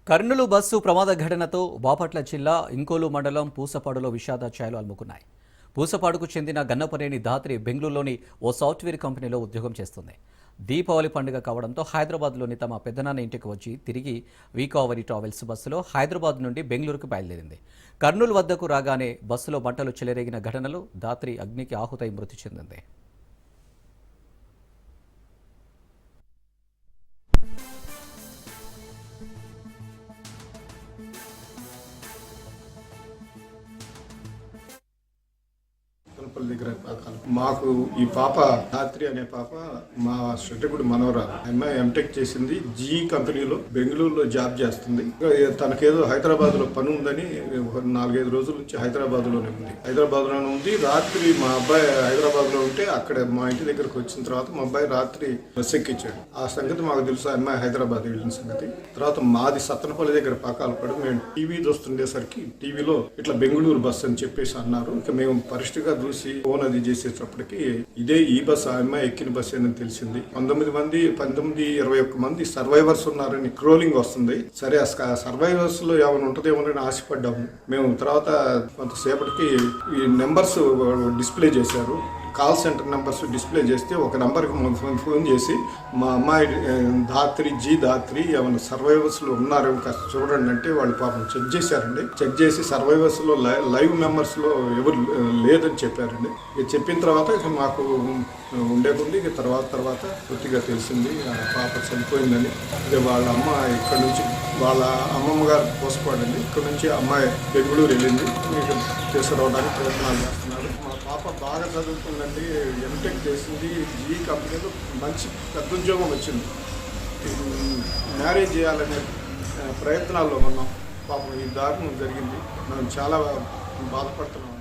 Kurnool bus ప్రమాద ఘటనతో బాపట్ల జిల్లా ఇంకోలు మండలం పూసపాడులో విషాద ఛాయలు అలుముకున్నాయి. పూసపాడుకు చెందిన గన్నపనేని ధాత్రి బెంగళూరులోని ఓ సాఫ్ట్వేర్ కంపెనీలో ఉద్యోగం చేస్తుంది. దీపావళి పండుగ కావడంతో హైదరాబాద్లోని తమ పెద్దనాన్న ఇంటికి వచ్చి తిరిగి వీకావరి ట్రావెల్స్ బస్సులో హైదరాబాద్ నుండి బెంగళూరుకు బయలుదేరింది. కర్నూలు వద్దకు రాగానే బస్సులో మంటలు చెలరేగిన ఘటనలో ధాత్రి అగ్నికి ఆహుతై మృతి చెందింది. దగ్గర మాకు ఈ పాప ధాత్రి అనే పాప మా శ్రద్ధకుడు మనవరాలు. అమ్మాయి ఎంటెక్ చేసింది జీ కంపెనీలో బెంగళూరులో జాబ్ చేస్తుంది. తనకేదో హైదరాబాద్ లో పని ఉందని 4-5 రోజుల నుంచి హైదరాబాద్ లోనే ఉంది. రాత్రి మా అబ్బాయి హైదరాబాద్ లో ఉంటే అక్కడ మా ఇంటి దగ్గరకు వచ్చిన తర్వాత మా అబ్బాయి రాత్రి బస్ ఎక్కించాడు. ఆ సంగతి మాకు తెలుసు, అమ్మాయి హైదరాబాద్ వెళ్ళిన సంగతి. తర్వాత మాది సత్తనపల్లి దగ్గర పాకాలపడి మేము టీవీ చూస్తుండేసరికి టీవీలో ఇట్లా బెంగళూరు బస్ అని చెప్పేసి అన్నారు. ఇక మేము పరిస్థితిగా చూసి ఫోన్ అది చేసేటప్పటికి ఇదే ఈ బస్ ఆ అమ్మాయి ఎక్కిన బస్ అని తెలిసింది. 19-21 మంది సర్వైవర్స్ ఉన్నారని క్రోలింగ్ వస్తుంది. సరే ఆ సర్వైవర్స్ లో ఏమైనా ఉంటుందేమోనని ఆశపడ్డాము మేము. తర్వాత కొంతసేపటికి ఈ నెంబర్స్ డిస్ప్లే చేశారు. కాల్ సెంటర్ నెంబర్స్ డిస్ప్లే చేస్తే ఒక నెంబర్కి ఫోన్ చేసి మా అమ్మాయి ధాత్రి ఏమైనా సర్వైవర్స్లో ఉన్నారేమో కాస్త చూడండి అంటే వాళ్ళు పాపం చెక్ చేశారండి. చెక్ చేసి సర్వైవర్స్లో లైవ్ మెంబర్స్లో ఎవరు లేదని చెప్పారండి. ఇక చెప్పిన తర్వాత ఇక మాకు ఉండేకుంది. ఇక తర్వాత పూర్తిగా తెలిసింది ఆ పాప చనిపోయిందని. ఇక వాళ్ళ అమ్మ ఇక్కడ నుంచి వాళ్ళ అమ్మమ్మ గారు పోసపాడండి. ఇక్కడ నుంచి అమ్మాయి బెంగళూరు వెళ్ళింది. మీకు తీసుకురావడానికి ప్రయత్నాలు చేస్తున్నారు. మా పాప బాగా చదువుతుందండి, ఎంటెక్ చేసింది. ఈ కంపెనీలో మంచి పెద్ద ఉద్యోగం వచ్చింది. మ్యారేజ్ చేయాలనే ప్రయత్నాల్లో ఉన్నాం. పాపం ఈ దారుణం జరిగింది. మేము చాలా బాధపడుతున్నాం.